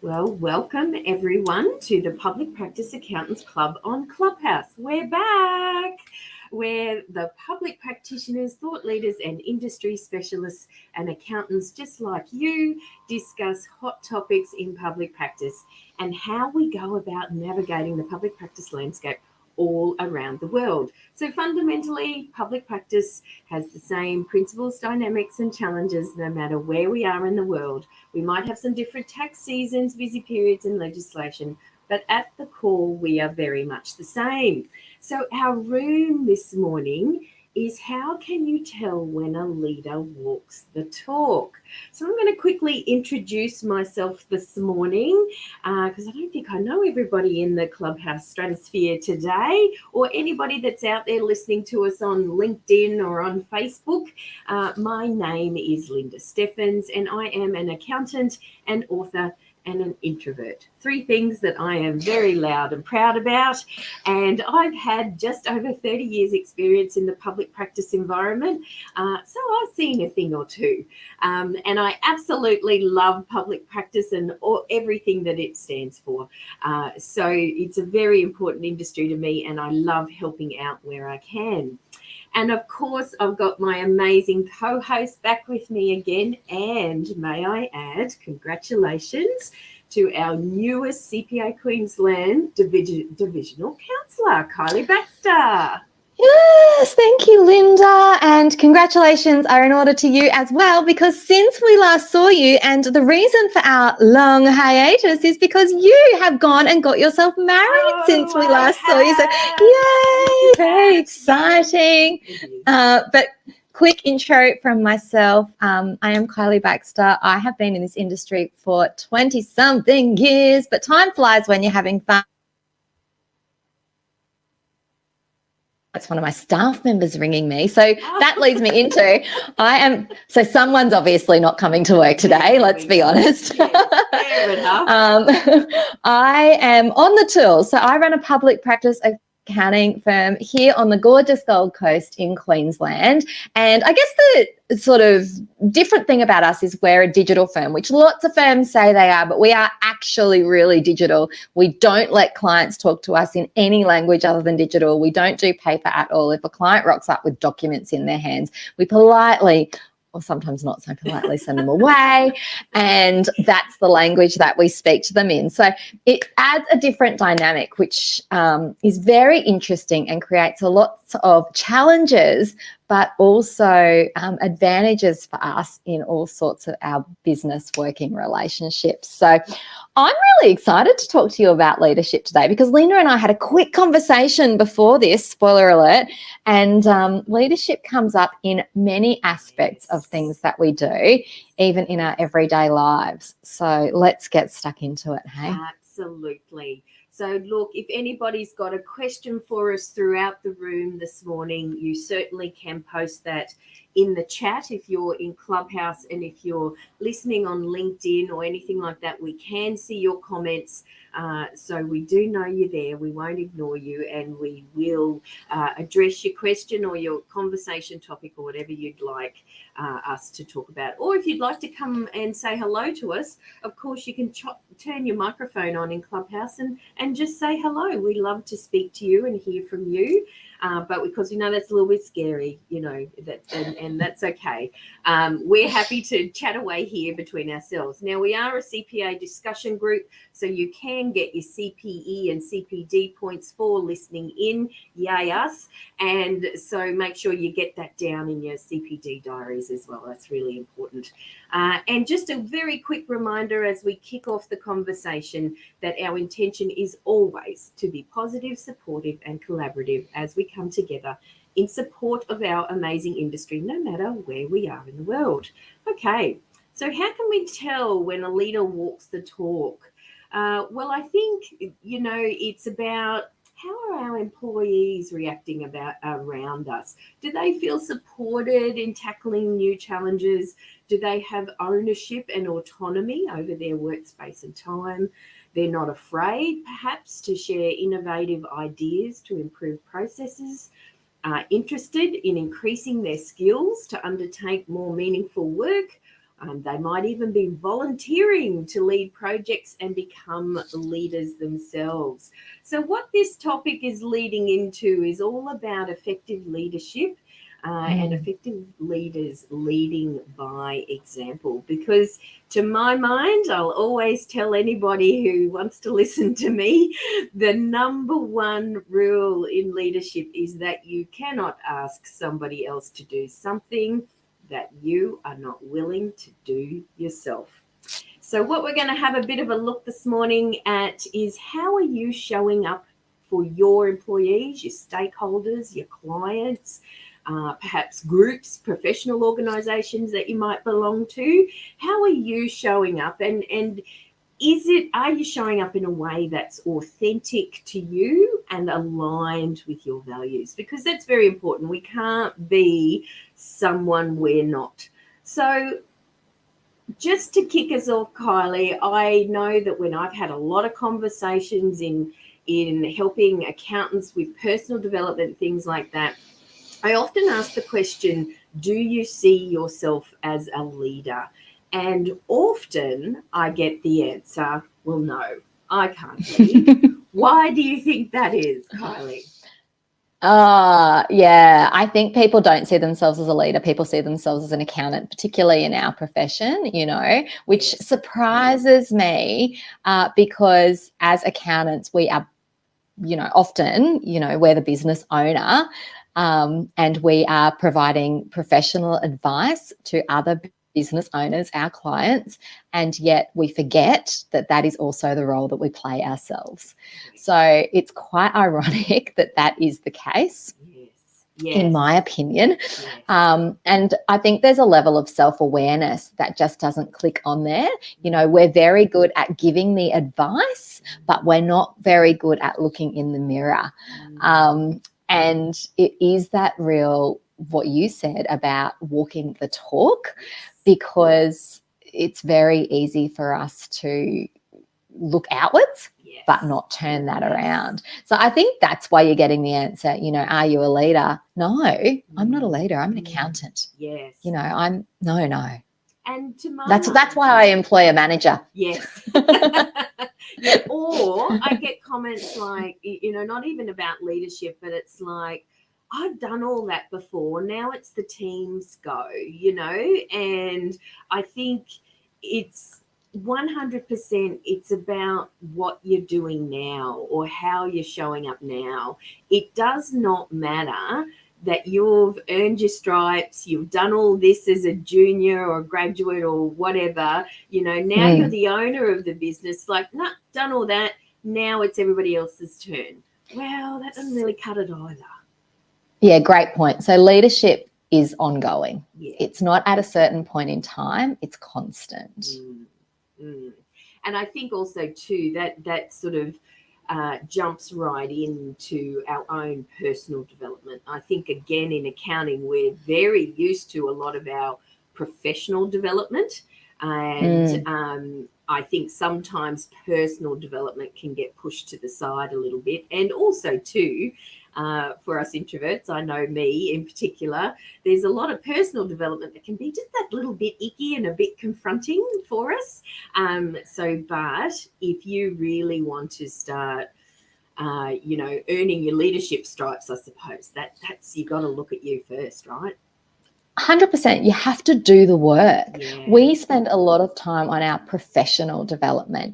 Well, welcome everyone to the Public Practice Accountants Club on Clubhouse. We're back, where the public practitioners, thought leaders and industry specialists and accountants just like you discuss hot topics in public practice and how we go about navigating the public practice landscape all around the world. So fundamentally, public practice has the same principles, dynamics and challenges no matter where we are in the world. We might have some different tax seasons, busy periods and legislation, but at the core, we are very much the same. So our room this morning is how can you tell when a leader walks the talk? So I'm going to quickly introduce myself this morning because I don't think I know everybody in the Clubhouse stratosphere today, or anybody that's out there listening to us on LinkedIn or on Facebook. My name is Linda Steffens and I am an accountant and author and an introvert. 3 things that I am very loud and proud about. And I've had just over 30 years experience in the public practice environment. So I've seen a thing or two. And I absolutely love public practice and everything that it stands for. So it's a very important industry to me and I love helping out where I can. And of course, I've got my amazing co-host back with me again. And may I add, congratulations to our newest CPA Queensland Divisional Counsellor, 𝗘𝗳𝗃𝗃𝗃𝗲. Yes, thank you, Linda. And congratulations are in order to you as well, because since we last saw you, and the reason for our long hiatus is because you have gone and got yourself married since we last saw you. So, yay, very exciting. But quick intro from myself. I am 𝗘𝗳𝗃𝗃𝗃𝗲. I have been in this industry for 20-something years, but time flies when you're having fun. It's one of my staff members ringing me. So that leads me into, so someone's obviously not coming to work today, let's be honest. Yes, fair enough. I am on the tools. So I run a public practice accounting firm here on the gorgeous Gold Coast in Queensland. And I guess the sort of different thing about us is we're a digital firm, which lots of firms say they are, but we are actually really digital. We don't let clients talk to us in any language other than digital. We don't do paper at all. If a client rocks up with documents in their hands, we politely, or sometimes not so politely, send them away. And that's the language that we speak to them in. So it adds a different dynamic, which is very interesting and creates a lot of challenges, but also advantages for us in all sorts of our business working relationships. So I'm really excited to talk to you about leadership today, because Linda and I had a quick conversation before this, spoiler alert, and leadership comes up in many aspects of things that we do, even in our everyday lives. So let's get stuck into it, hey? Absolutely. So look, if anybody's got a question for us throughout the room this morning, you certainly can post that in the chat if you're in Clubhouse, and if you're listening on LinkedIn or anything like that, we can see your comments. So we do know you're there. We won't ignore you, and we will address your question or your conversation topic or whatever you'd like us to talk about. Or if you'd like to come and say hello to us, of course you can turn your microphone on in Clubhouse and just say hello. We love to speak to you and hear from you. But because we know that's a little bit scary, you know, and that's okay. We're happy to chat away here between ourselves. Now, we are a CPA discussion group, so you can get your CPE and CPD points for listening in, yay us. And so make sure you get that down in your CPD diaries as well. That's really important. And just a very quick reminder as we kick off the conversation that our intention is always to be positive, supportive and collaborative as we come together in support of our amazing industry, no matter where we are in the world. Okay, so how can we tell when a leader walks the talk? Well, I think, you know, it's about how are our employees reacting around us? Do they feel supported in tackling new challenges? Do they have ownership and autonomy over their workspace and time? They're not afraid, perhaps, to share innovative ideas to improve processes, interested in increasing their skills to undertake more meaningful work, They might even be volunteering to lead projects and become leaders themselves. So what this topic is leading into is all about effective leadership and effective leaders leading by example. Because to my mind, I'll always tell anybody who wants to listen to me, the number one rule in leadership is that you cannot ask somebody else to do something that you are not willing to do yourself. So what we're going to have a bit of a look this morning at is how are you showing up for your employees, your stakeholders, your clients, perhaps groups, professional organizations that you might belong to. How are you showing up, and are you showing up in a way that's authentic to you and aligned with your values? Because that's very important. We can't be someone we're not. So just to kick us off, Kylie, I know that when I've had a lot of conversations in helping accountants with personal development, things like that, I often ask the question, do you see yourself as a leader? And often I get the answer, well, no, I can't lead. Why do you think that is, Kylie? Yeah, I think people don't see themselves as a leader. People see themselves as an accountant, particularly in our profession, which surprises me because as accountants, we are, often, we're the business owner. And we are providing professional advice to other business owners, our clients, and yet we forget that that is also the role that we play ourselves. So it's quite ironic that that is the case, in my opinion. And I think there's a level of self-awareness that just doesn't click on there. We're very good at giving the advice, but we're not very good at looking in the mirror. And it is that real, what you said about walking the talk, because it's very easy for us to look outwards, but not turn that around. So I think that's why you're getting the answer, are you a leader? No, I'm not a leader. I'm an accountant. Yes. I'm no. And to my that's why I employ a manager. Yes. Yeah, or I get comments like, not even about leadership, but it's like, I've done all that before. Now it's the team's go, and I think it's 100%, it's about what you're doing now or how you're showing up now. It does not matter that you've earned your stripes, you've done all this as a junior or a graduate or whatever, now you're the owner of the business, like, nah, done all that, now it's everybody else's turn. Well, that doesn't really cut it either. Yeah, great point. So leadership is ongoing. It's not at a certain point in time, it's constant. And I think also too that sort of jumps right into our own personal development. I think, again, in accounting, we're very used to a lot of our professional development, and I think sometimes personal development can get pushed to the side a little bit. And also too, for us introverts, I know me in particular, there's a lot of personal development that can be just that little bit icky and a bit confronting for us. But if you really want to start, earning your leadership stripes, I suppose that's you got to look at you first, right? 100%. You have to do the work. We spend a lot of time on our professional development.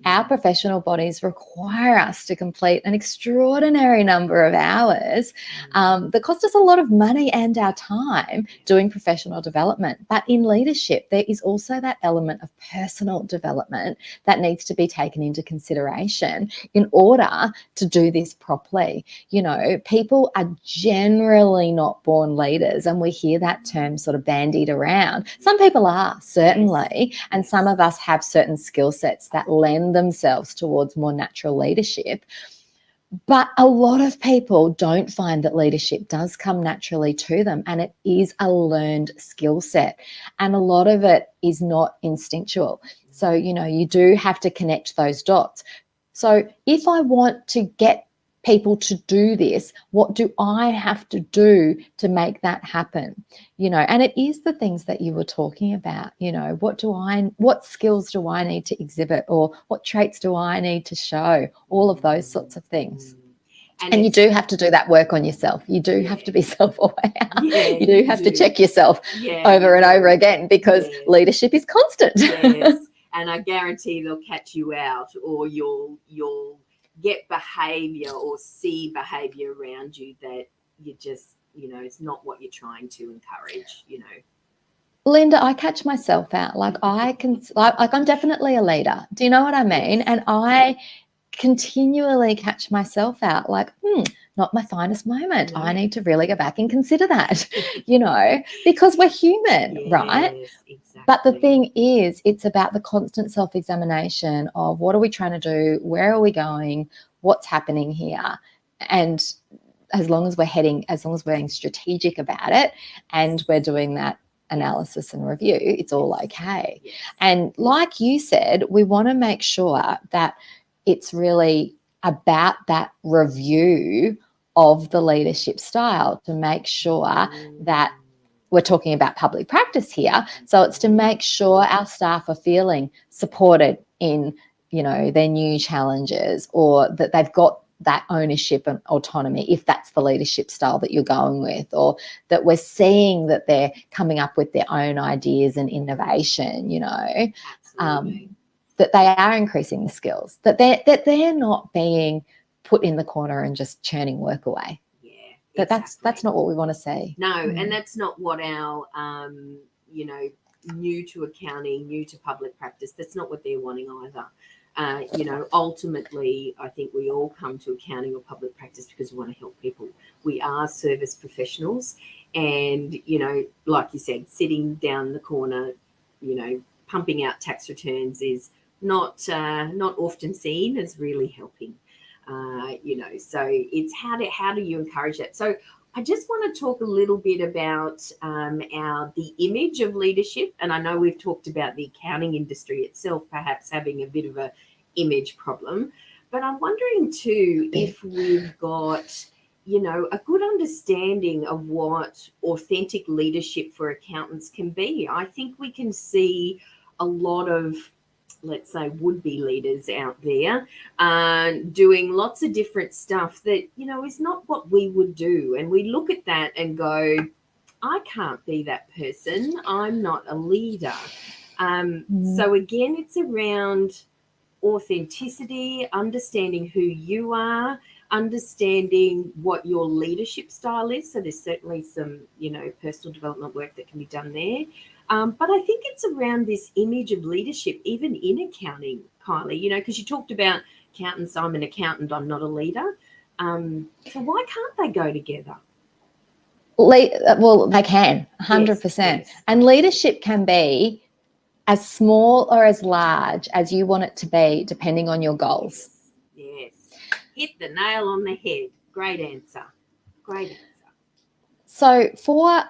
Our professional bodies require us to complete an extraordinary number of hours that cost us a lot of money and our time doing professional development. But in leadership, there is also that element of personal development that needs to be taken into consideration in order to do this properly. People are generally not born leaders, and we hear that term sort of bandied around. Some people are, certainly, and some of us have certain skill sets that lend themselves towards more natural leadership. But a lot of people don't find that leadership does come naturally to them, and it is a learned skill set, and a lot of it is not instinctual. So, you do have to connect those dots. So if I want to get people to do this? What do I have to do to make that happen? You know, and it is the things that you were talking about, you know, what skills do I need to exhibit, or what traits do I need to show? All of those sorts of things. And you do have to do that work on yourself. You do have to be self-aware. You do have to check yourself over and over again, because leadership is constant. Yes, and I guarantee they'll catch you out, or you'll get behaviour or see behaviour around you that you just, you know, it's not what you're trying to encourage, you know. Linda, I catch myself out. Like I'm definitely a leader. Do you know what I mean? And I continually catch myself out like, not my finest moment. I need to really go back and consider that, you know, because we're human, right? Exactly. But the thing is, it's about the constant self-examination of what are we trying to do? Where are we going? What's happening here? And as long as we're being strategic about it, and we're doing that analysis and review, it's all okay. And like you said, we want to make sure that it's really about that review of the leadership style, to make sure that we're talking about public practice here. So it's to make sure our staff are feeling supported in, you know, their new challenges, or that they've got that ownership and autonomy, if that's the leadership style that you're going with, or that we're seeing that they're coming up with their own ideas and innovation, you know. That they are increasing the skills, that they're not being put in the corner and just churning work away. That's not what we want to see. No, and that's not what our you know, new to accounting, new to public practice, that's not what they're wanting either. You know, ultimately, I think we all come to accounting or public practice because we want to help people. We are service professionals, and, you know, like you said, sitting down the corner, you know, pumping out tax returns is not often seen as really helping. You know, so it's how do you encourage that? So I just want to talk a little bit about the image of leadership, and I know we've talked about the accounting industry itself perhaps having a bit of a image problem, but I'm wondering too if we've got, you know, a good understanding of what authentic leadership for accountants can be. I think we can see a lot of, let's say, would-be leaders out there doing lots of different stuff that, you know, is not what we would do. And we look at that and go, I can't be that person. I'm not a leader. So again, it's around authenticity, understanding who you are, understanding what your leadership style is. So there's certainly some, you know, personal development work that can be done there. But I think it's around this image of leadership, even in accounting, Kylie, you know, because you talked about accountants, I'm an accountant, I'm not a leader. So why can't they go together? Well, they can, 100%. Yes. And leadership can be as small or as large as you want it to be, depending on your goals. Yes. Hit the nail on the head. Great answer. Great answer. So for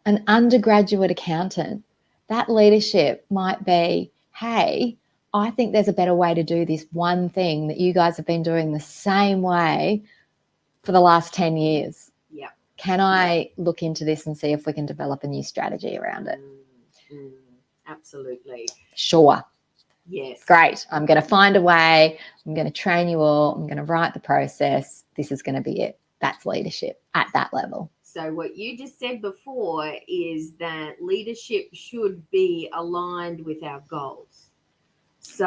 an undergraduate accountant, that leadership might be, hey, I think there's a better way to do this one thing that you guys have been doing the same way for the last 10 years. Yeah. Can I look into this and see if we can develop a new strategy around it? Absolutely. Sure. Yes. Great. I'm going to find a way. I'm going to train you all. I'm going to write the process. This is going to be it. That's leadership at that level. So what you just said before is that leadership should be aligned with our goals. So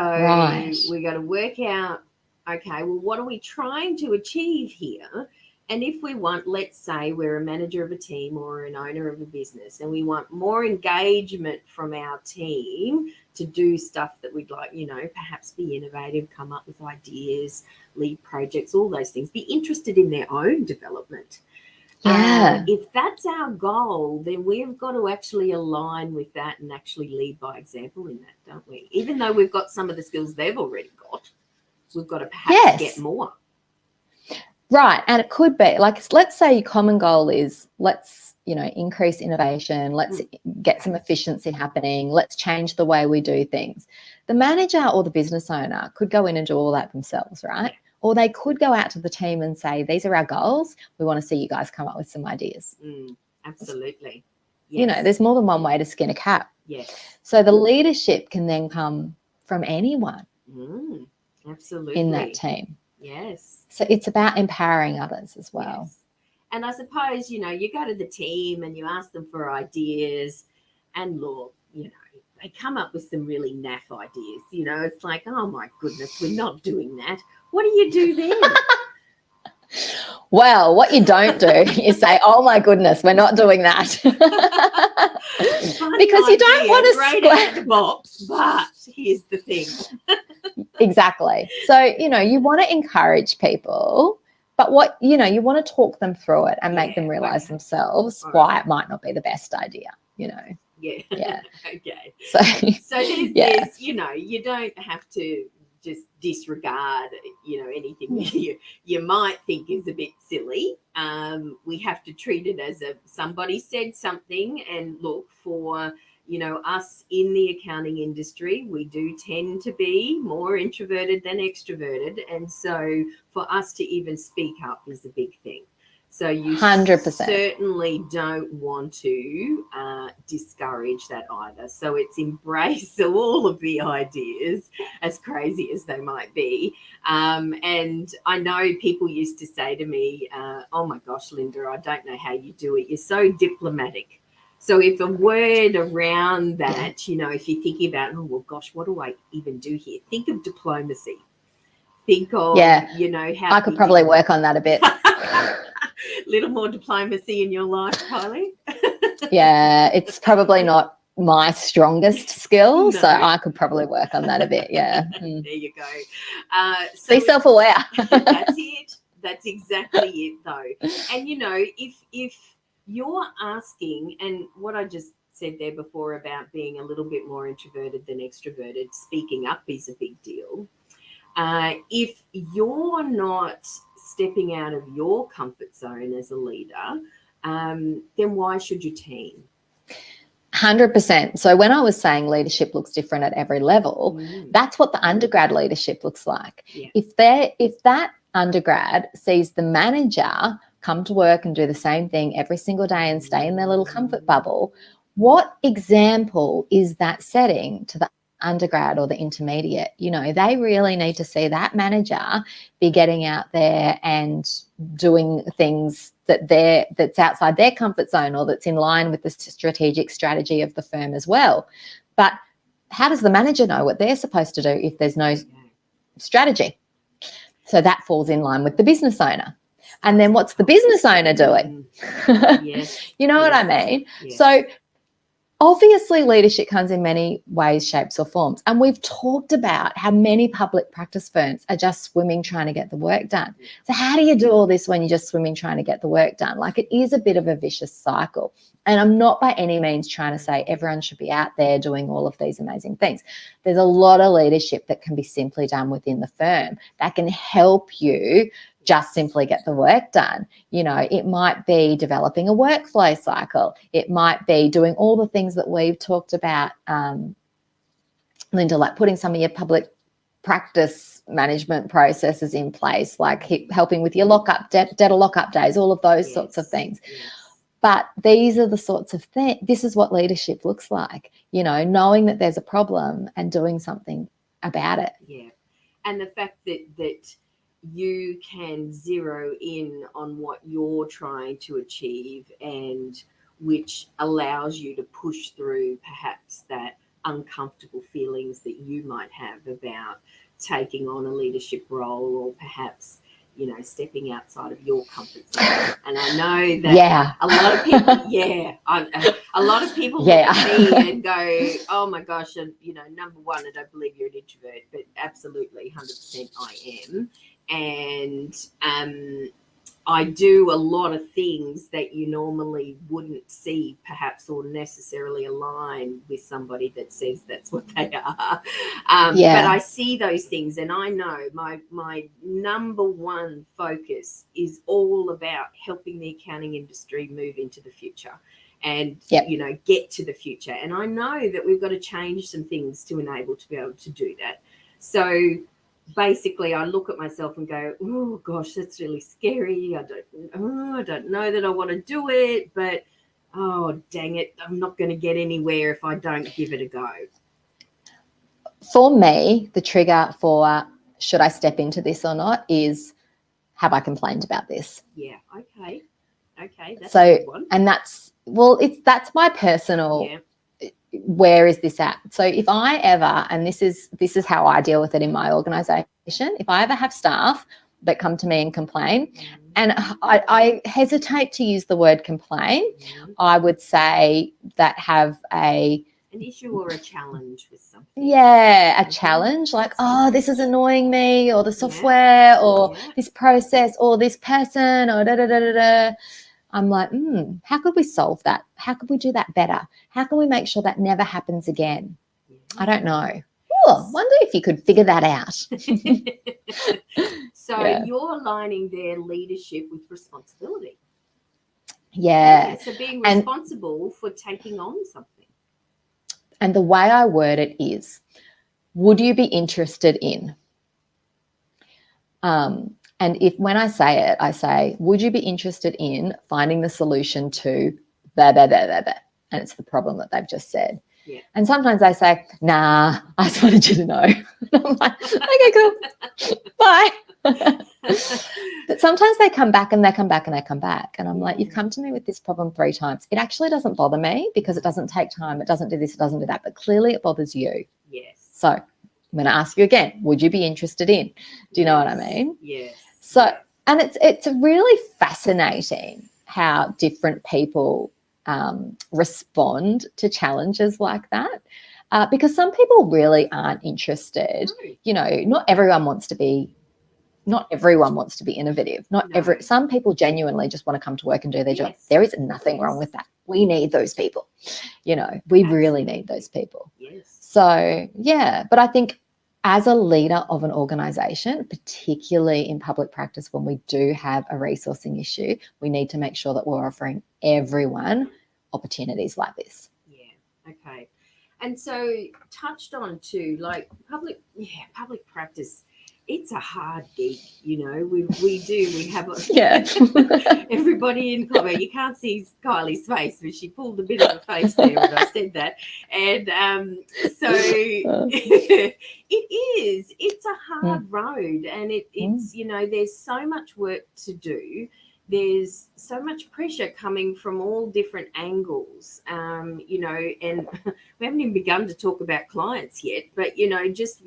we got to work out, okay, well, what are we trying to achieve here? And if we want, let's say we're a manager of a team or an owner of a business, and we want more engagement from our team to do stuff that we'd like, you know, perhaps be innovative, come up with ideas, lead projects, all those things, be interested in their own development. Yeah. If that's our goal, then we've got to actually align with that and actually lead by example in that, don't we? Even though we've got some of the skills they've already got, we've got to perhaps get more. Right. And it could be like, let's say your common goal is let's, you know, increase innovation. Let's get some efficiency happening. Let's change the way we do things. The manager or the business owner could go in and do all that themselves, right? Or they could go out to the team and say, these are our goals. We want to see you guys come up with some ideas. Absolutely. Yes. You know, there's more than one way to skin a cat. Yes. So the leadership can then come from anyone absolutely in that team. Yes. So it's about empowering others as well. Yes. And I suppose, you know, you go to the team and you ask them for ideas, and look, you know, they come up with some really naff ideas. You know, it's like, oh my goodness, we're not doing that. What do you do then? Well, what you don't do is say, oh my goodness, we're not doing that. Because you don't want to straight out the box, but here's the thing. Exactly. So, you know, you want to encourage people, but what, you know, you want to talk them through it and make them realize themselves why it might not be the best idea, you know. Yeah. Okay. So there's, you know, you don't have to just disregard, you know, anything you might think is a bit silly. We have to treat it as somebody said something, and look, for, you know, us in the accounting industry, we do tend to be more introverted than extroverted. And so for us to even speak up is a big thing. So you 100%. certainly don't want to discourage that either. So it's embrace all of the ideas, as crazy as they might be. And I know people used to say to me, oh my gosh, Linda, I don't know how you do it. You're so diplomatic. So if a word around that, you know, if you're thinking about, oh, well, gosh, what do I even do here? Think of diplomacy. Think of, you know, how I could probably work on that a bit. Little more diplomacy in your life, Kylie. Yeah, it's probably not my strongest skill, so I could probably work on that a bit. Yeah. There you go. So be self-aware. That's it. That's exactly it, though. And you know, if you're asking, and what I just said there before about being a little bit more introverted than extroverted, speaking up is a big deal. If you're not stepping out of your comfort zone as a leader, then why should your team? 100%. So when I was saying leadership looks different at every level, that's what the undergrad leadership looks like. Yeah. If that undergrad sees the manager come to work and do the same thing every single day and stay in their little comfort bubble, what example is that setting to the undergrad or the intermediate? You know, they really need to see that manager be getting out there and doing things that's outside their comfort zone, or that's in line with the strategic strategy of the firm as well. But how does the manager know what they're supposed to do if there's no strategy? So that falls in line with the business owner. And then what's the business owner doing? Yes. You know what I mean? Yes. So obviously, leadership comes in many ways, shapes, or forms. And we've talked about how many public practice firms are just swimming trying to get the work done. So how do you do all this when you're just swimming trying to get the work done? Like, it is a bit of a vicious cycle. And I'm not by any means trying to say everyone should be out there doing all of these amazing things. There's a lot of leadership that can be simply done within the firm that can help you just simply get the work done. You know, it might be developing a workflow cycle. It might be doing all the things that we've talked about, Linda, like putting some of your public practice management processes in place, like helping with your lockup, debtor lockup days, all of those sorts of things. Yes. But these are the sorts of things, this is what leadership looks like, you know, knowing that there's a problem and doing something about it. Yeah. And the fact that you can zero in on what you're trying to achieve, and which allows you to push through perhaps that uncomfortable feelings that you might have about taking on a leadership role, or perhaps, you know, stepping outside of your comfort zone. And I know that a lot of people, a lot of people look at me and go, oh my gosh, and, you know, number one, I don't believe you're an introvert, but absolutely 100% I am. And I do a lot of things that you normally wouldn't see, perhaps, or necessarily align with somebody that says that's what they are. But I see those things, and I know my number one focus is all about helping the accounting industry move into the future and, you know, get to the future. And I know that we've got to change some things to enable to be able to do that. So basically I look at myself and go, oh gosh, that's really scary. I don't know that I want to do it, but oh dang it, I'm not going to get anywhere if I don't give it a go. For me, the trigger for should I step into this or not is, have I complained about this? Yeah. Okay. That's so a good one. And that's my personal. Yeah. Where is this at? So if I ever, and this is how I deal with it in my organization, if I ever have staff that come to me and complain, and I hesitate to use the word complain, I would say that have an issue or a challenge with something. Yeah, a challenge, like, oh, this is annoying me, or the software, or this process, or this person, or da-da-da-da-da. I'm like, how could we solve that? How could we do that better? How can we make sure that never happens again? I don't know. Oh, wonder if you could figure that out. So you're aligning their leadership with responsibility. Yeah. So being responsible for taking on something. And the way I word it is, would you be interested in? And when I say it, I say, would you be interested in finding the solution to blah, blah, blah, blah, blah? And it's the problem that they've just said. Yeah. And sometimes I say, nah, I just wanted you to know. And I'm like, okay, cool. Bye. But sometimes they come back and they come back and they come back. And I'm like, you've come to me with this problem 3 times. It actually doesn't bother me because it doesn't take time. It doesn't do this, it doesn't do that. But clearly it bothers you. Yes. So I'm going to ask you again, would you be interested in? Do you know what I mean? Yes. So, and it's really fascinating how different people respond to challenges like that, because some people really aren't interested. You know, not everyone wants to be innovative. Some people genuinely just want to come to work and do their job. There is nothing wrong with that. We need those people. You know, we really need those people. Yes. So, yeah, but I think as a leader of an organization, particularly in public practice, when we do have a resourcing issue, we need to make sure that we're offering everyone opportunities like this. Yeah. Okay. And so touched on too, like public practice, it's a hard gig, you know. We have everybody in comment. You can't see Kylie's face, but she pulled a bit of a face there when I said that. And so it's a hard road, and it's you know, there's so much work to do. There's so much pressure coming from all different angles, you know, and we haven't even begun to talk about clients yet, but, you know, just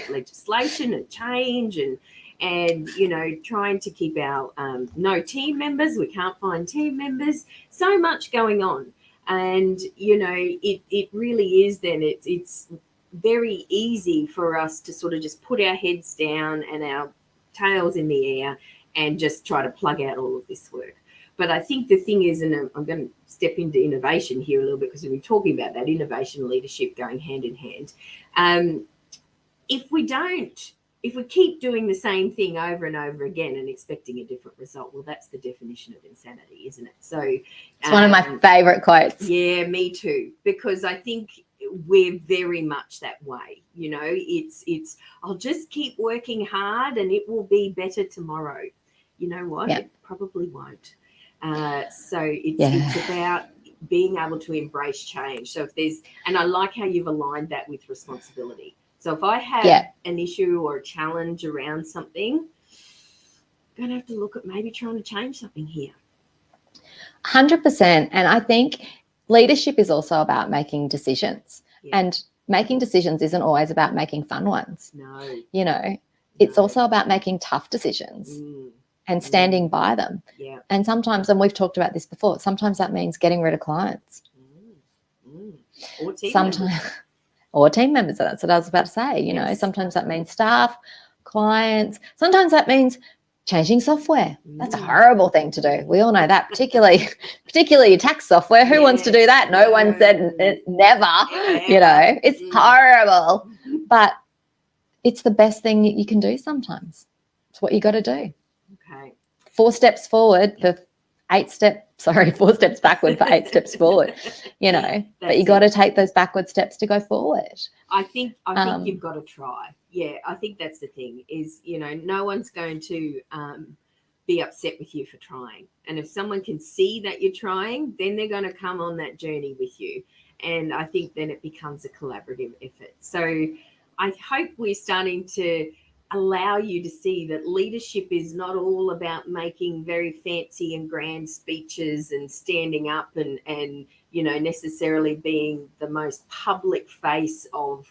legislation and change and, you know, trying to keep our no team members. We can't find team members. So much going on. And, you know, it really is then it's very easy for us to sort of just put our heads down and our tails in the air and just try to plug out all of this work. But I think the thing is, and I'm going to step into innovation here a little bit because we've been talking about that innovation and leadership going hand in hand. If we keep doing the same thing over and over again and expecting a different result, well, that's the definition of insanity, isn't it? So it's one of my favorite quotes. Yeah, me too, because I think we're very much that way. You know, it's I'll just keep working hard and it will be better tomorrow. You know what? It probably won't. So it's about being able to embrace change. So if there's, and I like how you've aligned that with responsibility. So if I have an issue or a challenge around something, I'm going to have to look at maybe trying to change something here. 100%. And I think leadership is also about making decisions. And making decisions isn't always about making fun ones. No. You know, it's also about making tough decisions and standing by them. Yeah. And sometimes, and we've talked about this before, sometimes that means getting rid of clients. Or team members. Or team members. That's what I was about to say. You know, sometimes that means staff, clients. Sometimes that means changing software. That's a horrible thing to do. We all know that, particularly your tax software. Who wants to do that? No one said never. You know, it's horrible. But it's the best thing that you can do sometimes. It's what you got to do. Okay. 4 steps forward for 4 steps backward for 8 steps forward, you know, but you got to take those backward steps to go forward. I think you've got to try. Yeah, I think that's the thing is, you know, no one's going to be upset with you for trying. And if someone can see that you're trying, then they're going to come on that journey with you. And I think then it becomes a collaborative effort. So I hope we're starting to allow you to see that leadership is not all about making very fancy and grand speeches and standing up and you know, necessarily being the most public face of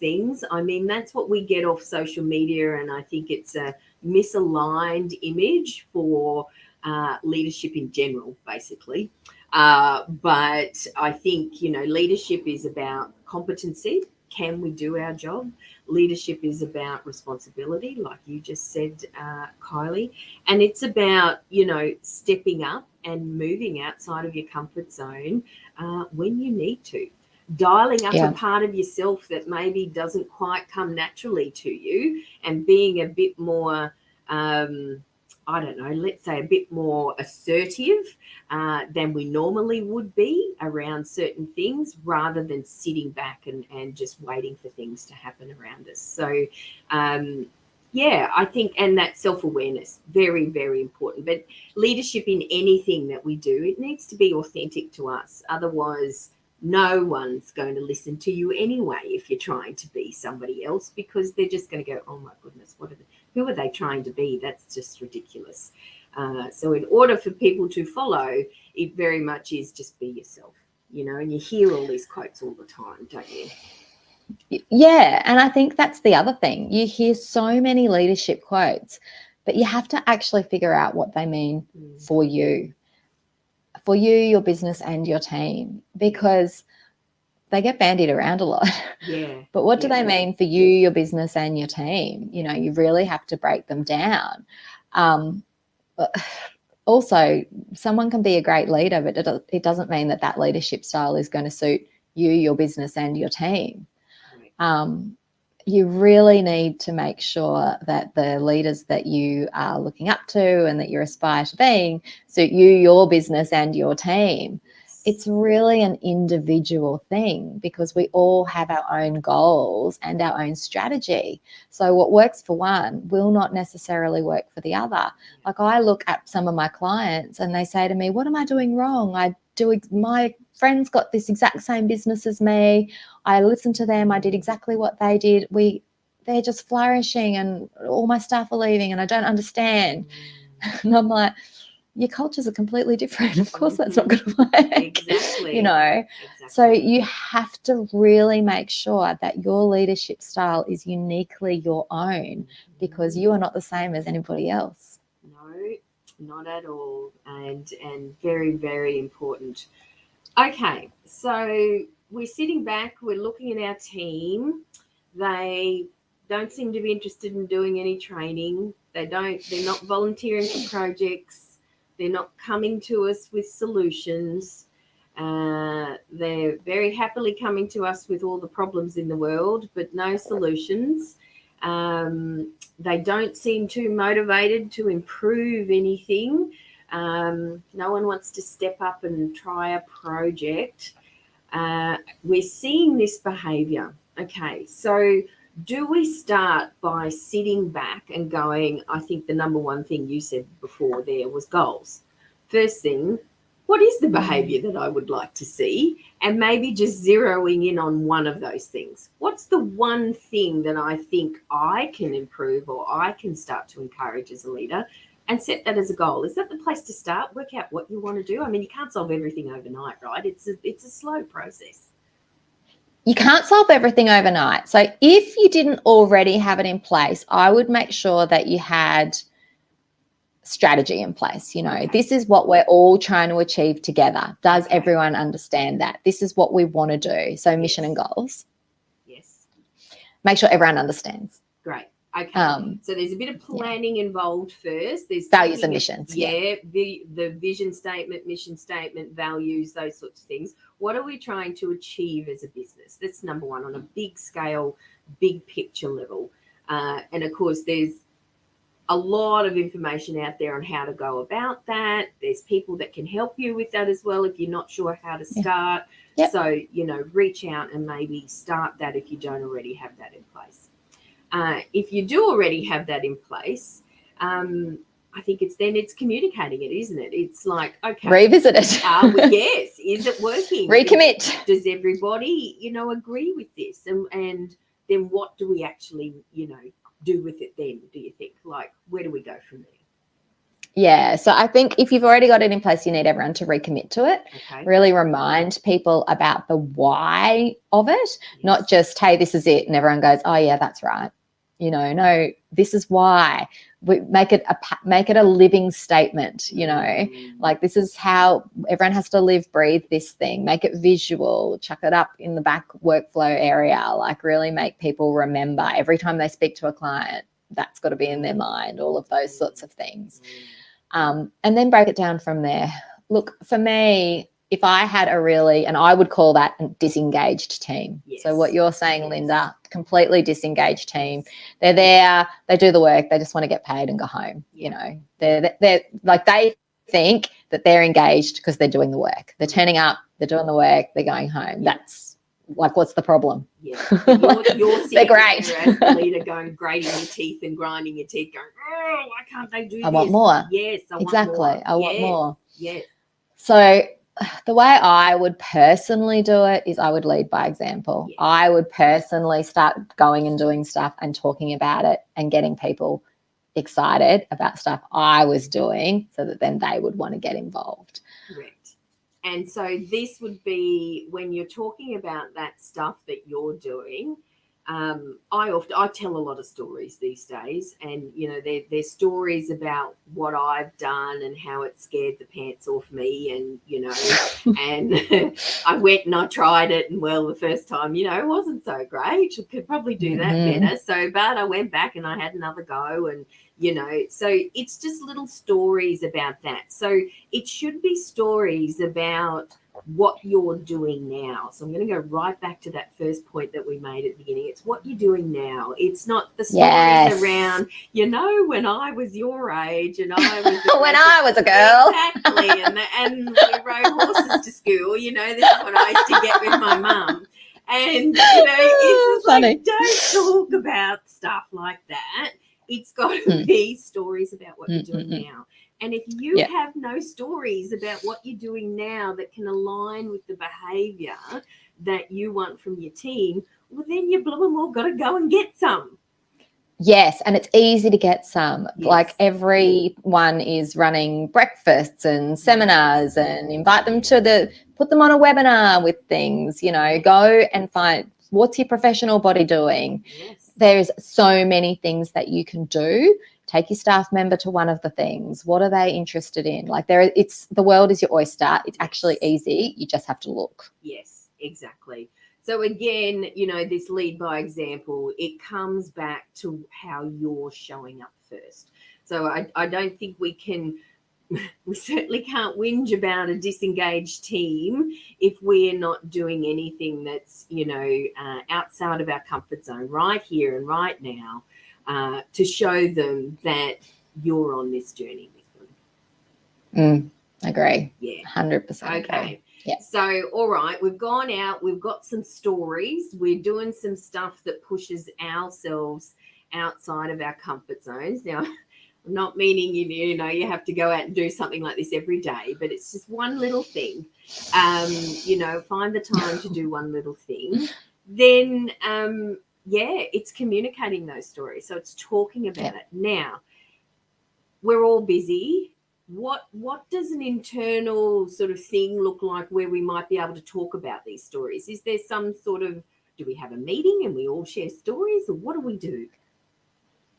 things. I mean, that's what we get off social media, and I think it's a misaligned image for leadership in general, basically. But I think, you know, leadership is about competency. Can we do our job? Leadership is about responsibility, like you just said, Kylie. And it's about, you know, stepping up and moving outside of your comfort zone when you need to. Dialing up a part of yourself that maybe doesn't quite come naturally to you and being a bit more, I don't know, let's say a bit more assertive than we normally would be around certain things, rather than sitting back and just waiting for things to happen around us. So, yeah, I think, and that self-awareness, very, very important. But leadership in anything that we do, it needs to be authentic to us. Otherwise, no one's going to listen to you anyway if you're trying to be somebody else, because they're just going to go, oh my goodness, who are they trying to be? That's just ridiculous. So in order for people to follow, it very much is just be yourself, you know, and you hear all these quotes all the time, don't you? Yeah, and I think that's the other thing. You hear so many leadership quotes, but you have to actually figure out what they mean for you, your business and your team, because they get bandied around a lot. Yeah. But what do they mean for you, your business and your team? You know, you really have to break them down. Also, someone can be a great leader, but it doesn't mean that that leadership style is going to suit you, your business and your team. You really need to make sure that the leaders that you are looking up to and that you aspire to being suit you, your business and your team. It's really an individual thing, because we all have our own goals and our own strategy. So what works for one will not necessarily work for the other. Like, I look at some of my clients and they say to me, what am I doing wrong? My friends got this exact same business as me. I listened to them. I did exactly what they did. They're just flourishing and all my staff are leaving and I don't understand. And I'm like, your cultures are completely different. Of course that's not going to work. Exactly. You know, so you have to really make sure that your leadership style is uniquely your own, because you are not the same as anybody else. No, not at all. And very, very important. Okay, so we're sitting back, we're looking at our team. They don't seem to be interested in doing any training. They're not volunteering for projects. They're not coming to us with solutions. They're very happily coming to us with all the problems in the world, but no solutions. They don't seem too motivated to improve anything. No one wants to step up and try a project. We're seeing this behavior. Okay, so do we start by sitting back and going, I think the number one thing you said before there was goals. First thing, what is the behavior that I would like to see? And maybe just zeroing in on one of those things. What's the one thing that I think I can improve or I can start to encourage as a leader, and set that as a goal? Is that the place to start? Work out what you want to do. I mean, you can't solve everything overnight, right? It's a slow process. You can't solve everything overnight. So if you didn't already have it in place, I would make sure that you had strategy in place. You know, this is what we're all trying to achieve together. Does everyone understand that? This is what we want to do. So mission and goals. Yes. Make sure everyone understands. Great. Okay. So there's a bit of planning involved first. There's values and missions. The vision statement, mission statement, values, those sorts of things. What are we trying to achieve as a business? That's number one, on a big scale, big picture level. And of course, there's a lot of information out there on how to go about that. There's people that can help you with that as well if you're not sure how to start. Yep. So, you know, reach out and maybe start that if you don't already have that in place. If you do already have that in place, I think it's communicating it, isn't it? It's like, okay, revisit it. Yes, is it working? Recommit. Does everybody, you know, agree with this? And then what do we actually, you know, do with it then, do you think? Like, where do we go from there? Yeah, so I think if you've already got it in place, you need everyone to recommit to it. Okay. Really remind people about the why of it, not just, hey, this is it, and everyone goes, oh yeah, that's right. You know, no, this is why. We make it a living statement, you know, like this is how everyone has to live, breathe this thing, make it visual, chuck it up in the back workflow area, like really make people remember every time they speak to a client, that's got to be in their mind, all of those sorts of things. And then break it down from there. Look, for me, if I had and I would call that a disengaged team. Yes. So what you're saying, Linda, completely disengaged team. They're there, they do the work, they just want to get paid and go home. You know, they're like, they think that they're engaged because they're doing the work. They're turning up, they're doing the work, they're going home. That's like, what's the problem? Yeah. You're they're great. There as the leader going, grating your teeth and grinding your teeth, going, oh, why can't they do this? I want more. Yes, I exactly. want more. I want more. Yes. So the way I would personally do it is I would lead by example. Yeah. I would personally start going and doing stuff and talking about it and getting people excited about stuff I was doing so that then they would want to get involved. Correct. And so this would be when you're talking about that stuff that you're doing. I tell a lot of stories these days, and you know, they're stories about what I've done and how it scared the pants off me, and you know, and I went and I tried it, and well, the first time, you know, it wasn't so great. I could probably do that better. So, but I went back and I had another go, and you know, so it's just little stories about that. So it should be stories about what you're doing now. So I'm going to go right back to that first point that we made at the beginning. It's what you're doing now. It's not the stories around, you know, when I was your age and I was when I was a girl. Exactly. And we rode horses to school. You know, this is what I used to get with my mum. And, you know, it's just like, don't talk about stuff like that. It's got to be stories about what you're doing now. And if you have no stories about what you're doing now that can align with the behavior that you want from your team, well, then you blooming well got to go and get some. Yes, and it's easy to get some. Yes. Like everyone is running breakfasts and seminars and invite them to put them on a webinar with things, you know, go and find what's your professional body doing. Yes. There's so many things that you can do. Take your staff member to one of the things. What are they interested in? Like the world is your oyster. It's actually easy. You just have to look. Yes, exactly. So again, you know, this lead by example, it comes back to how you're showing up first. So I don't think we certainly can't whinge about a disengaged team if we're not doing anything that's, you know, outside of our comfort zone right here and right now. To show them that you're on this journey with them. Agree. Yeah. 100%. Okay. Yeah. So, all right, we've gone out, we've got some stories, we're doing some stuff that pushes ourselves outside of our comfort zones. Now, I'm not meaning, you know, you have to go out and do something like this every day, but it's just one little thing. You know, find the time to do one little thing. Then, it's communicating those stories. So it's talking about it. Now, we're all busy. What does an internal sort of thing look like where we might be able to talk about these stories? Is there some sort of, do we have a meeting and we all share stories, or what do we do?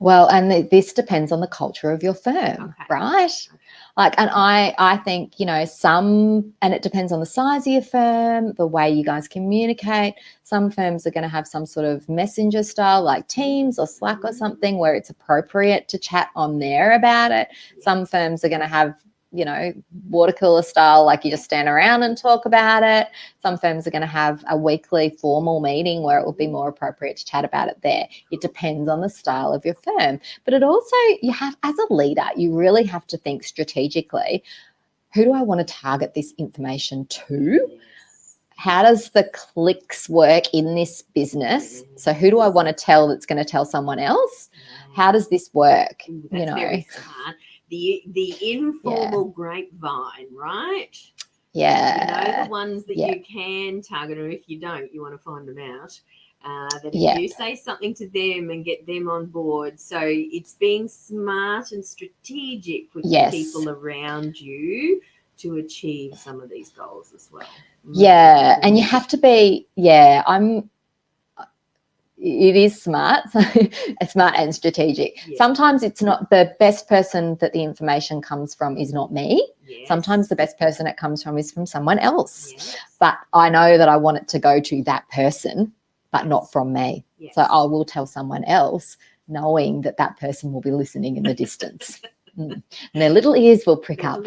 Well, and this depends on the culture of your firm, right? Like, and I think, you know, and it depends on the size of your firm, the way you guys communicate. Some firms are going to have some sort of messenger style like Teams or Slack or something where it's appropriate to chat on there about it. Some firms are going to have you know, water cooler style, like you just stand around and talk about it. Some firms are going to have a weekly formal meeting where it will be more appropriate to chat about it there. It depends on the style of your firm. But it also, you have, as a leader, you really have to think strategically, who do I want to target this information to? How does the clicks work in this business? So who do I want to tell that's going to tell someone else? How does this work? That's very smart. The informal grapevine, right? Yeah. You know, the ones that you can target, or if you don't, you want to find them out. That if you say something to them and get them on board. So it's being smart and strategic with the people around you to achieve some of these goals as well. Yeah, and you have to be, it is smart, so it's smart and strategic. Sometimes it's not the best person that the information comes from is not me. Sometimes the best person it comes from is from someone else. But I know that I want it to go to that person, but not from me. So I will tell someone else, knowing that that person will be listening in the distance. And their little ears will prick up.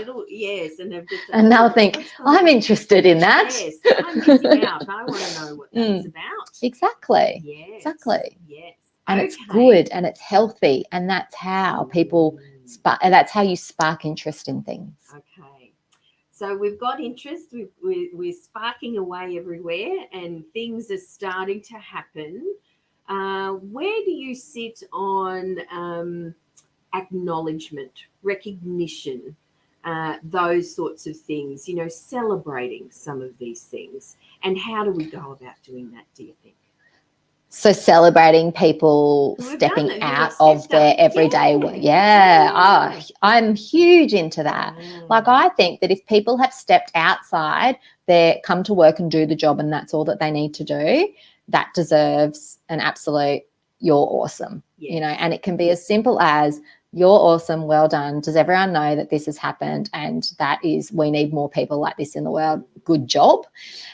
And they'll think, I'm interested in that. Yes, I'm missing out. I want to know what that's about. Exactly. Exactly. Yes. And it's good and it's healthy. And that's how people spark, and that's how you spark interest in things. Okay. So we've got interest. We're sparking away everywhere and things are starting to happen. Where do you sit on acknowledgement, recognition, those sorts of things, you know, celebrating some of these things? And how do we go about doing that, do you think? So celebrating people stepping out of their everyday work. I'm huge into that. Like, I think that if people have stepped outside, they come to work and do the job and that's all that they need to do, that deserves an absolute, you're awesome. You know, and it can be as simple as, you're awesome, well done. Does everyone know that this has happened? And that is, we need more people like this in the world. Good job.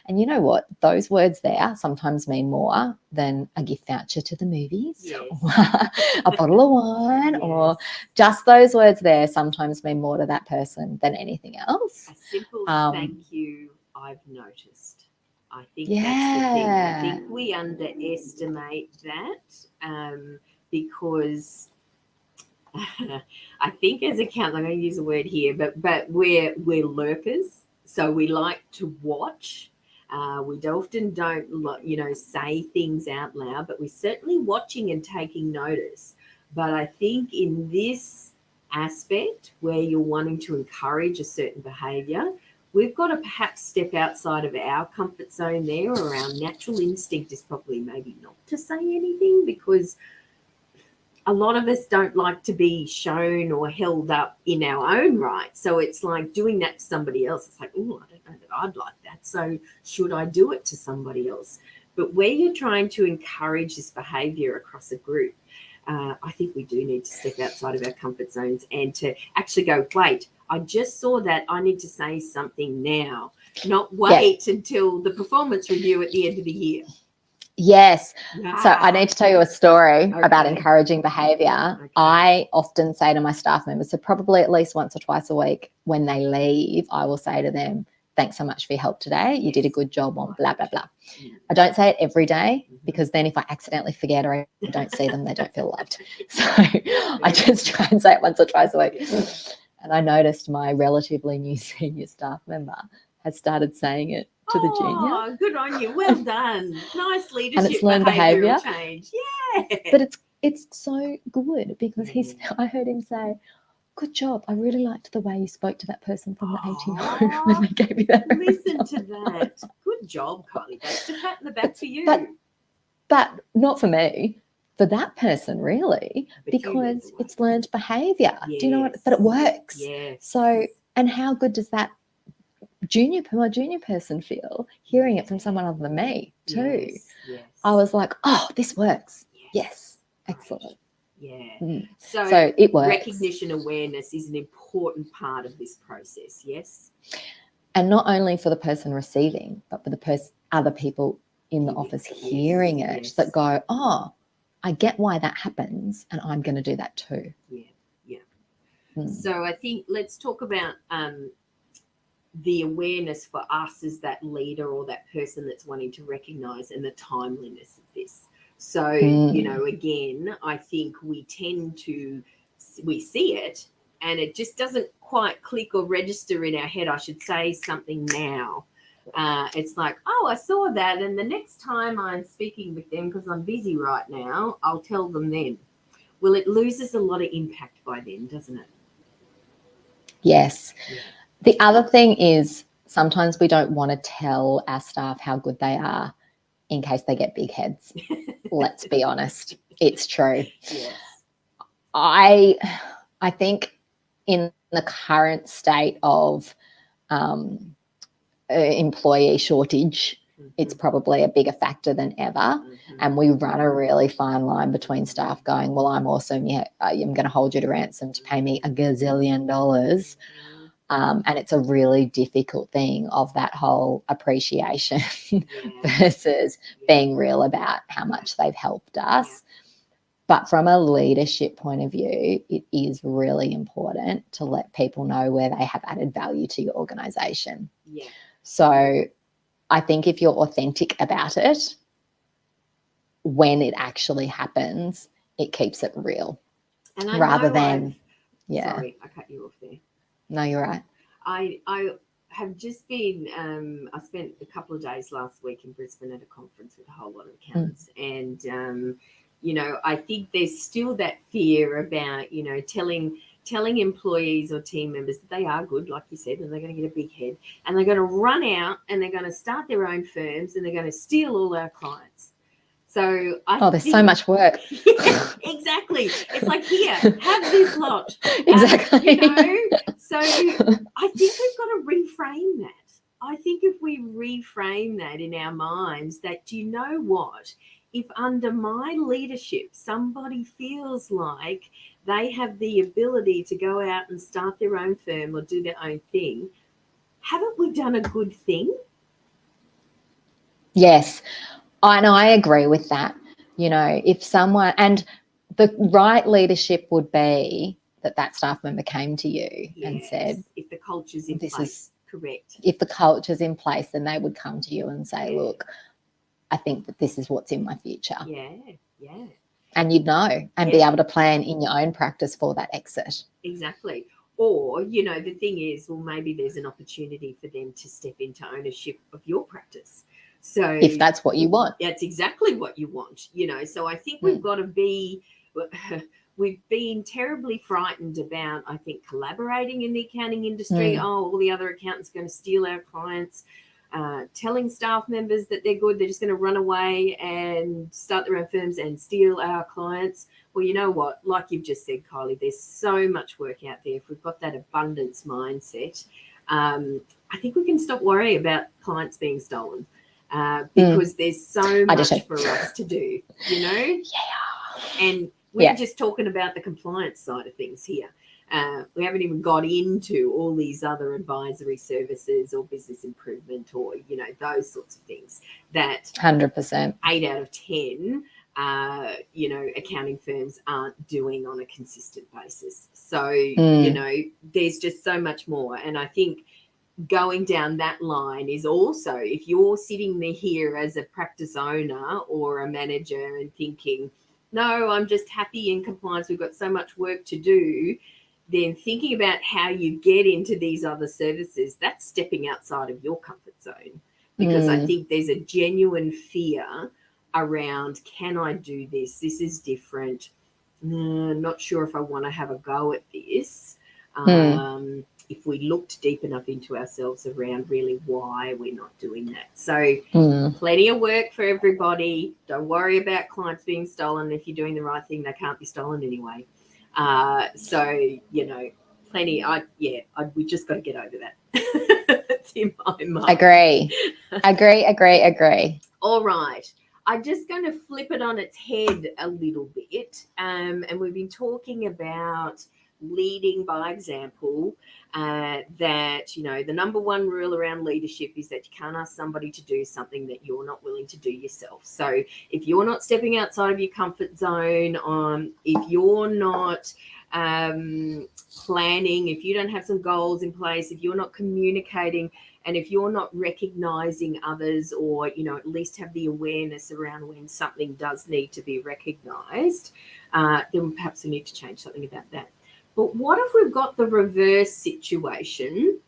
And you know what? Those words there sometimes mean more than a gift voucher to the movies, or a bottle of wine, or just those words there sometimes mean more to that person than anything else. A simple thank you, I've noticed. I think that's the thing. I think we underestimate that because I think as accountants, I'm going to use a word here, but we're lurkers, so we like to watch. We often don't, you know, say things out loud, but we're certainly watching and taking notice. But I think in this aspect where you're wanting to encourage a certain behaviour, we've got to perhaps step outside of our comfort zone there, or our natural instinct is probably maybe not to say anything, because a lot of us don't like to be shown or held up in our own right. So it's like doing that to somebody else. It's like, oh, I don't know that I'd like that. So should I do it to somebody else? But where you're trying to encourage this behaviour across a group, I think we do need to step outside of our comfort zones and to actually go, wait, I just saw that. I need to say something now, not wait until the performance review at the end of the year. Yes. So I need to tell you a story about encouraging behaviour. I often say to my staff members, so probably at least once or twice a week when they leave, I will say to them, thanks so much for your help today. You did a good job on blah, blah, blah. I don't say it every day, because then if I accidentally forget or I don't see them, they don't feel loved. So I just try and say it once or twice a week. And I noticed my relatively new senior staff member has started saying it to the junior. Oh, good on you. Well done. Nice leadership. And it's learned behaviour change. But it's so good, because I heard him say, good job. I really liked the way you spoke to that person from the ATO when they gave you that. Listen to that. Good job, Kylie. That's a pat on the back for you. But not for me. For that person, really, because it's learned behaviour. Do you know what? But it works. So, and how good does that my junior person feel hearing it from someone other than me too? I was like, oh, this works. Yes. Excellent. So it works. Recognition awareness is an important part of this process. Yes. And not only for the person receiving, but for the other people in the office hearing it, that go, oh, I get why that happens, and I'm going to do that too. So I think let's talk about the awareness for us as that leader or that person that's wanting to recognize and the timeliness of this. So, you know, again, I think we see it and it just doesn't quite click or register in our head. I should say something now. It's like, oh, I saw that, and the next time I'm speaking with them, because I'm busy right now, I'll tell them then. Well, it loses a lot of impact by then, doesn't it? Yes. Yeah. The other thing is sometimes we don't want to tell our staff how good they are in case they get big heads. Let's be honest. It's true. Yes. I think in the current state of employee shortage, it's probably a bigger factor than ever. And we run a really fine line between staff going, well, I'm awesome. Yeah, I'm going to hold you to ransom to pay me $1 gazillion. And it's a really difficult thing of that whole appreciation versus being real about how much they've helped us. But from a leadership point of view, it is really important to let people know where they have added value to your organization. Yeah. So I think if you're authentic about it, when it actually happens, it keeps it real. And I rather know than, sorry, I cut you off there. No, you're right. I have just been, I spent a couple of days last week in Brisbane at a conference with a whole lot of accountants. And, you know, I think there's still that fear about, you know, telling employees or team members that they are good, like you said, and they're going to get a big head, and they're going to run out and they're going to start their own firms and they're going to steal all our clients. So there's so much work. Yeah, exactly. It's like, here, have this lot. Exactly. You know, so I think we've got to reframe that. I think if we reframe that in our minds, that, do you know what? If under my leadership, somebody feels like they have the ability to go out and start their own firm or do their own thing, haven't we done a good thing? Yes. And I agree with that. You know, if someone, and the right leadership would be that staff member came to you and said, if the culture's in place, correct. If the culture's in place, then they would come to you and say, look, I think that this is what's in my future. Yeah. And you'd know and be able to plan in your own practice for that exit. Exactly. Or, you know, the thing is, well, maybe there's an opportunity for them to step into ownership of your practice. So if that's what you want. That's exactly what you want, you know. So I think we've got to be, we've been terribly frightened about, I think, collaborating in the accounting industry. All the other accountants are going to steal our clients. Telling staff members that they're good, they're just going to run away and start their own firms and steal our clients. Well, you know what? Like you've just said, Kylie, there's so much work out there. If we've got that abundance mindset, I think we can stop worrying about clients being stolen because there's so much for us to do, you know? Yeah. And we're just talking about the compliance side of things here. We haven't even got into all these other advisory services or business improvement or, you know, those sorts of things that 100%. 8 out of 10, you know, accounting firms aren't doing on a consistent basis. So, you know, there's just so much more. And I think going down that line is also, if you're sitting there here as a practice owner or a manager and thinking, no, I'm just happy in compliance, we've got so much work to do, then thinking about how you get into these other services, that's stepping outside of your comfort zone. Because I think there's a genuine fear around, can I do this? This is different. Not sure if I want to have a go at this. If we looked deep enough into ourselves around really why we're not doing that. So plenty of work for everybody. Don't worry about clients being stolen. If you're doing the right thing, they can't be stolen anyway. So, you know, plenty. We just got to get over that. That's in my mind. Agree. All right. I'm just going to flip it on its head a little bit. And we've been talking about leading by example, that, you know, the number one rule around leadership is that you can't ask somebody to do something that you're not willing to do yourself. So if you're not stepping outside of your comfort zone, if you're not planning, if you don't have some goals in place, if you're not communicating, and if you're not recognizing others, or, you know, at least have the awareness around when something does need to be recognized, then perhaps we need to change something about that. But what if we've got the reverse situation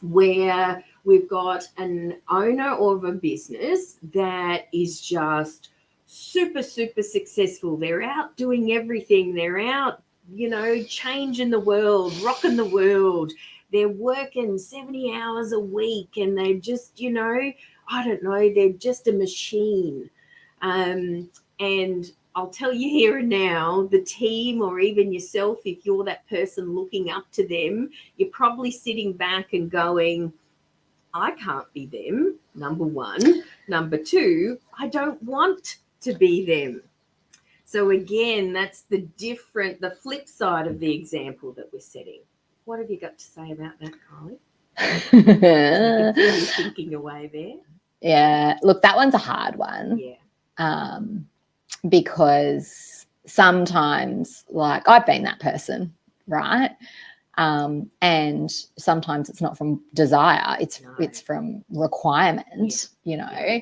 where we've got an owner of a business that is just super, super successful? They're out doing everything. They're out, you know, changing the world, rocking the world. They're working 70 hours a week, and they're just, you know, I don't know, they're just a machine. And I'll tell you here and now, the team, or even yourself, if you're that person looking up to them, you're probably sitting back and going, I can't be them, number one. Number two, I don't want to be them. So again, that's the flip side of the example that we're setting. What have you got to say about that, Kylie? I can feel you thinking away there. Yeah, look, that one's a hard one. Yeah. Because sometimes, like, I've been that person, right? And sometimes it's not from desire, it's from requirement, you know.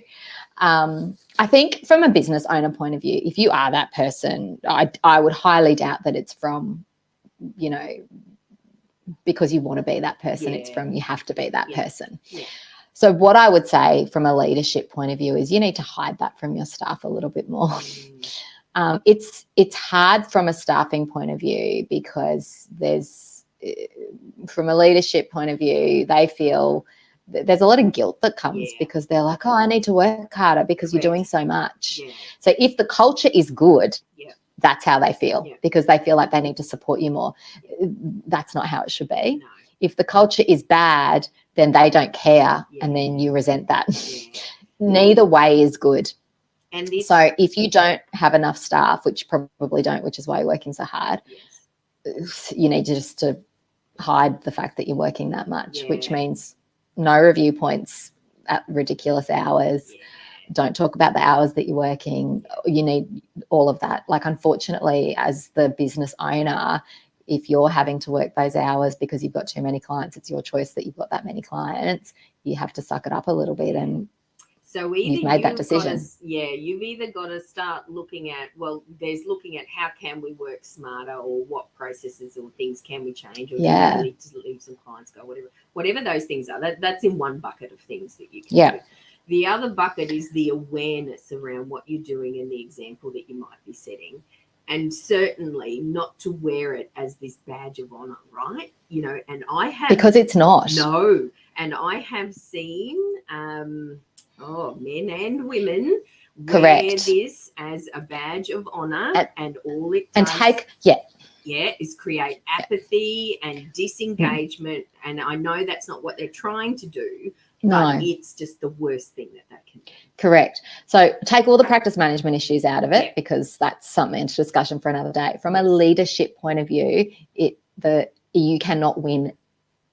I think from a business owner point of view, if you are that person, I would highly doubt that it's from, you know, because you want to be that person. It's from you have to be that person. Yeah. So what I would say from a leadership point of view is you need to hide that from your staff a little bit more. It's hard from a staffing point of view because from a leadership point of view, they feel there's a lot of guilt that comes because they're like, oh, I need to work harder because you're doing so much. Yeah. So if the culture is good, that's how they feel because they feel like they need to support you more. That's not how it should be. No. If the culture is bad, then they don't care and then you resent that. Neither way is good. And so if you don't have enough staff, which you probably don't, which is why you're working so hard, you need just to hide the fact that you're working that much, which means no review points at ridiculous hours. Don't talk about the hours that you're working. You need all of that. Like, unfortunately, as the business owner, if you're having to work those hours because you've got too many clients, it's your choice that you've got that many clients. You have to suck it up a little bit, and so either you've made that decision. You've either got to start looking at, there's looking at how can we work smarter, or what processes or things can we change, or do we need to leave some clients go, whatever those things are. That's in one bucket of things that you can do. The other bucket is the awareness around what you're doing and the example that you might be setting. And certainly not to wear it as this badge of honor, right? You know, and I have... Because it's not. No. And I have seen men and women wear this as a badge of honor, and all it does is create apathy and disengagement. And I know that's not what they're trying to do, but it's just the worst thing that can do. Correct. So take all the practice management issues out of it because that's something to discussion for another day. From a leadership point of view, you cannot win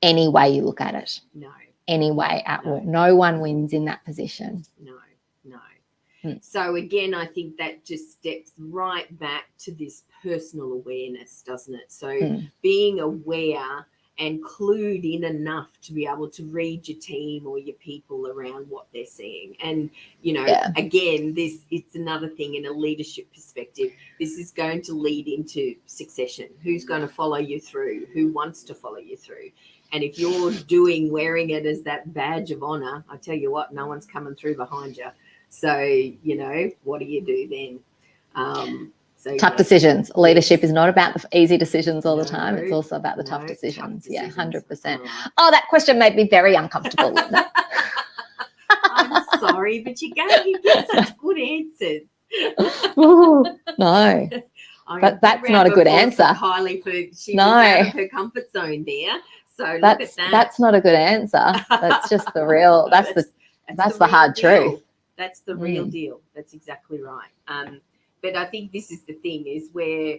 any way you look at it. No. Any way at all. No one wins in that position. No. So again, I think that just steps right back to this personal awareness, doesn't it? So being aware and clued in enough to be able to read your team or your people around what they're seeing. And, you know, again, it's another thing in a leadership perspective. This is going to lead into succession. Who's going to follow you through? Who wants to follow you through? And if you're wearing it as that badge of honor, I tell you what, no one's coming through behind you. So, you know, what do you do then? Tough decisions. Leadership is not about the easy decisions all the time. It's also about the tough decisions. Yeah, 100%. Oh, that question made me very uncomfortable. I'm sorry, but you give such good answers. Ooh, no, but that's not a good answer. Kylie, she was out of her comfort zone there. So look at that. That's not a good answer. That's just the real. That's the hard truth. That's the real deal. That's exactly right. But I think this is the thing, is where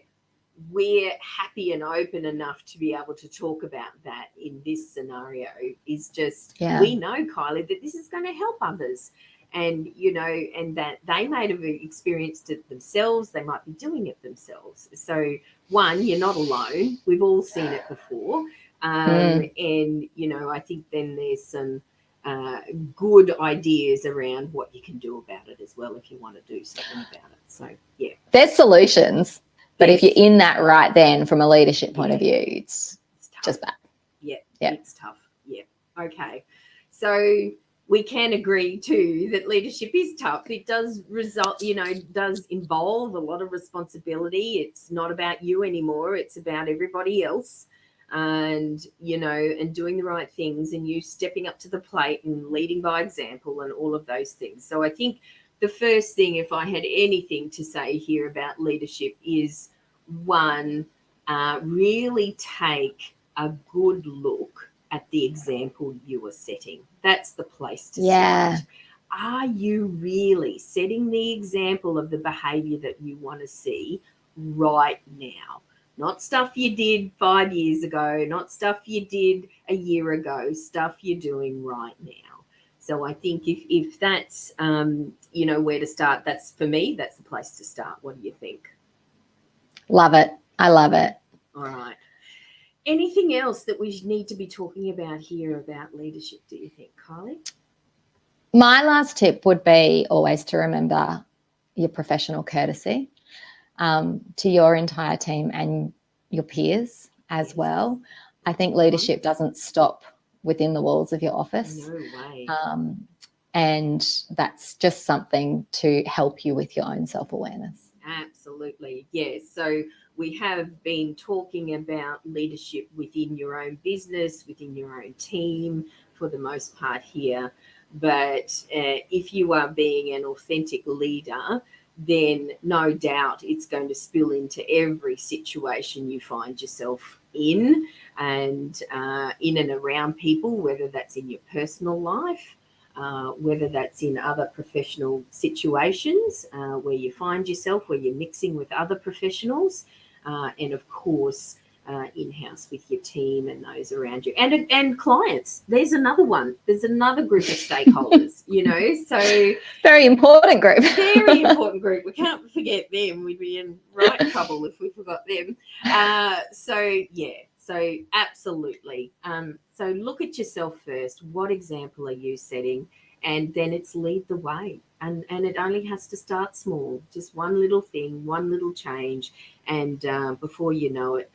we're happy and open enough to be able to talk about that in this scenario is just we know, Kylie, that this is going to help others. and and that they might have experienced it themselves. They might be doing it themselves. So one, you're not alone. We've all seen it before. And I think then there's some good ideas around what you can do about it as well if you want to do something about it. So yeah, there's solutions, but if you're in that right then from a leadership point of view, it's just bad. Yeah, it's tough. Yeah. Okay. So we can agree too that leadership is tough. It does does involve a lot of responsibility. It's not about you anymore. It's about everybody else, and and doing the right things, and you stepping up to the plate and leading by example and all of those things. So I think the first thing, if I had anything to say here about leadership, is one, really take a good look at the example you are setting. That's the place to start. Are you really setting the example of the behavior that you want to see right now? Not stuff you did 5 years ago, not stuff you did a year ago, stuff you're doing right now. So I think if that's, where to start, that's, for me, that's the place to start. What do you think? Love it. I love it. All right. Anything else that we need to be talking about here about leadership, do you think, Kylie? My last tip would be always to remember your professional courtesy to your entire team and your peers as well. I think leadership doesn't stop within the walls of your office. No way. And that's just something to help you with your own self-awareness. Absolutely. Yes. So we have been talking about leadership within your own business, within your own team for the most part here. But if you are being an authentic leader, then no doubt it's going to spill into every situation you find yourself in and around people, whether that's in your personal life, whether that's in other professional situations where you find yourself, where you're mixing with other professionals, and of course in-house with your team and those around you, and clients. There's another one. There's another group of stakeholders, so very important group. Very important group. We can't forget them. We'd be in right trouble if we forgot them. So absolutely. So look at yourself first. What example are you setting? And then it's lead the way. And it only has to start small, just one little thing, one little change. And before you know it,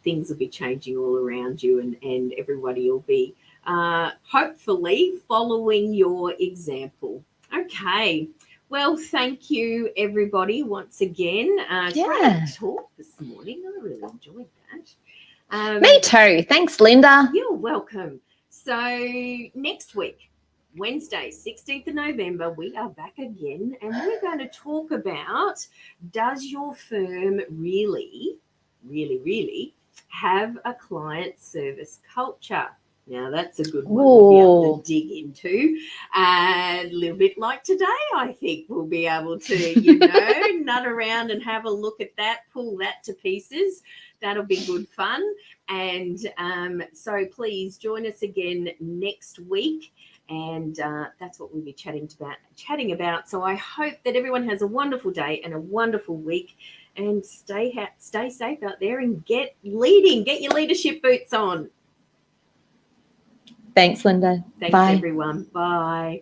things will be changing all around you, and everybody will be hopefully following your example. Okay. Well, thank you, everybody, once again. Great talk this morning. I really enjoyed that. Me too. Thanks, Linda. You're welcome. So next week, Wednesday, 16th of November, we are back again, and we're going to talk about, does your firm really, really, really have a client service culture? Now, that's a good one we'll be able to dig into. A little bit like today, I think we'll be able to, nut around and have a look at that, pull that to pieces. That'll be good fun. And so please join us again next week. And that's what we'll be chatting about. So I hope that everyone has a wonderful day and a wonderful week. And stay safe out there and get leading. Get your leadership boots on. Thanks, Linda. Thanks, Bye. everyone. Bye.